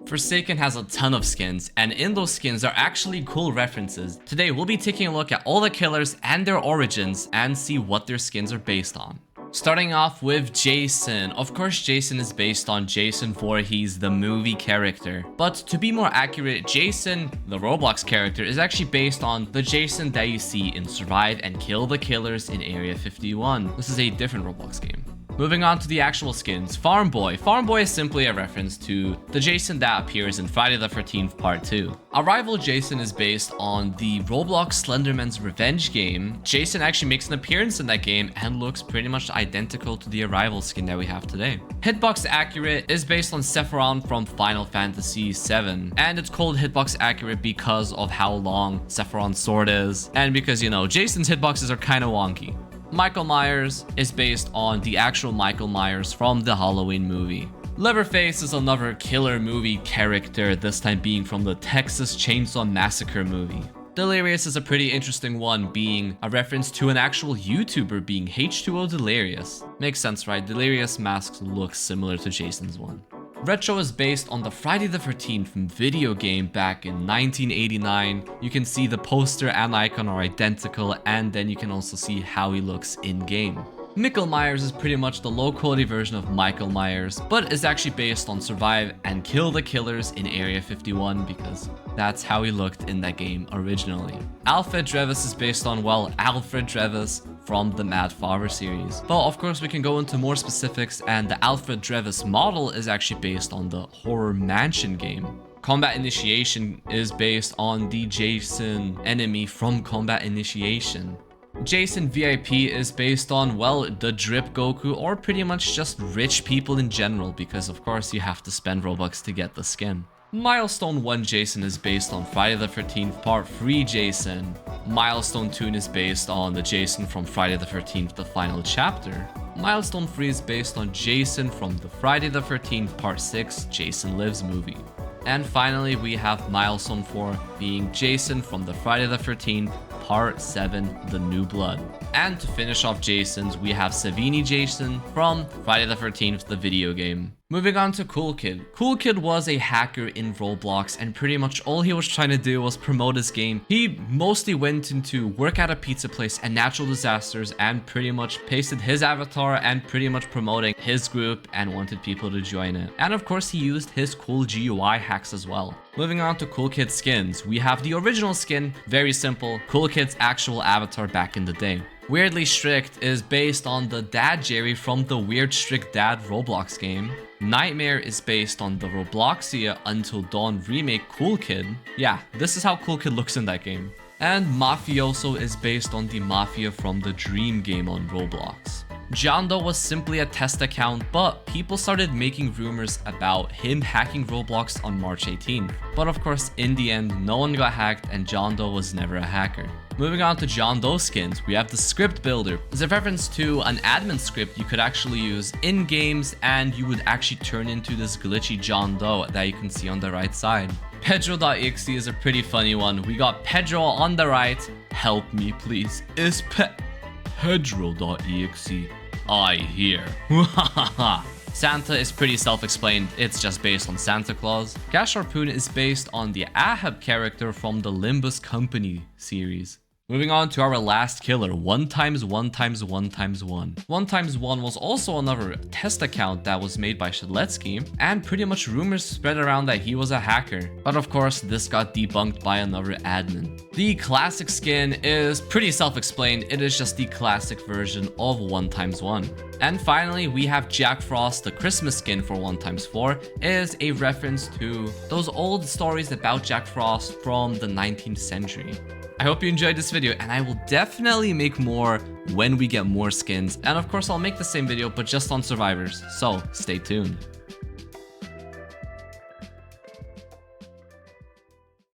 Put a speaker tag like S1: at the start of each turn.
S1: Forsaken has a ton of skins, and in those skins are actually cool references. Today we'll be taking a look at all the killers and their origins and see what their skins are based on. Starting off with Jason. Of course, Jason is based on Jason Voorhees, the movie character. But to be more accurate, Jason, the Roblox character, is actually based on the Jason that you see in Survive and Kill the Killers in Area 51. This is a different Roblox game. Moving on to the actual skins, Farm Boy. Farm Boy is simply a reference to the Jason that appears in Friday the 13th Part 2. Arrival Jason is based on the Roblox Slenderman's Revenge game. Jason actually makes an appearance in that game and looks pretty much identical to the Arrival skin that we have today. Hitbox Accurate is based on Sephiroth from Final Fantasy VII, and it's called Hitbox Accurate because of how long Sephiroth's sword is, and because, you know, Jason's hitboxes are kind of wonky. Michael Myers is based on the actual Michael Myers from the Halloween movie. Leatherface is another killer movie character, this time being from the Texas Chainsaw Massacre movie. Delirious is a pretty interesting one, being a reference to an actual YouTuber being H2O Delirious. Makes sense, right? Delirious masks look similar to Jason's one. Retro is based on the Friday the 13th video game back in 1989. You can see the poster and icon are identical, and then you can also see how he looks in-game. Michael Myers is pretty much the low-quality version of Michael Myers, but is actually based on Survive and Kill the Killers in Area 51 because that's how he looked in that game originally. Alfred Drevis is based on, well, Alfred Drevis from the Mad Father series. But of course we can go into more specifics, and the Alfred Drevis model is actually based on the Horror Mansion game. Combat Initiation is based on the Jason enemy from Combat Initiation. Jason VIP is based on, well, the Drip Goku, or pretty much just rich people in general, because of course you have to spend Robux to get the skin. Milestone 1 Jason is based on Friday the 13th Part 3 Jason. Milestone 2 is based on the Jason from Friday the 13th The Final Chapter. Milestone 3 is based on Jason from the Friday the 13th Part 6 Jason Lives movie. And finally, we have Milestone 4 being Jason from the Friday the 13th Part 7 The New Blood. And to finish off Jasons, we have Savini Jason from Friday the 13th the video game. Moving on to Cool Kid. Cool Kid was a hacker in Roblox, and pretty much all he was trying to do was promote his game. He mostly went into work at a pizza place and natural disasters and pretty much pasted his avatar and pretty much promoting his group and wanted people to join it. And of course he used his cool GUI hacks as well. Moving on to Cool Kid skins, we have the original skin, very simple, Cool Kid's actual avatar back in the day. Weirdly Strict is based on the Dad Jerry from the Weird Strict Dad Roblox game. Nightmare is based on the Robloxia Until Dawn remake Cool Kid. Yeah, this is how Cool Kid looks in that game. And Mafioso is based on the Mafia from the Dream game on Roblox. John Doe was simply a test account, but people started making rumors about him hacking Roblox on March 18th. But of course, in the end, no one got hacked and John Doe was never a hacker. Moving on to John Doe skins, we have the Script Builder. It's a reference to an admin script you could actually use in games, and you would actually turn into this glitchy John Doe that you can see on the right side. Pedro.exe is a pretty funny one. We got Pedro on the right. Help me please. Is Pedro.exe I hear. Santa is pretty self-explained, it's just based on Santa Claus. Gash Harpoon is based on the Ahab character from the Limbus Company series. Moving on to our last killer, 1x1x1x1. 1x1 was also another test account that was made by Shadletsky, and pretty much rumors spread around that he was a hacker. But of course, this got debunked by another admin. The classic skin is pretty self-explained, it is just the classic version of 1x1. And finally, we have Jack Frost. The Christmas skin for 1x4 is a reference to those old stories about Jack Frost from the 19th century. I hope you enjoyed this video, and I will definitely make more when we get more skins. And of course, I'll make the same video, but just on survivors, so stay tuned.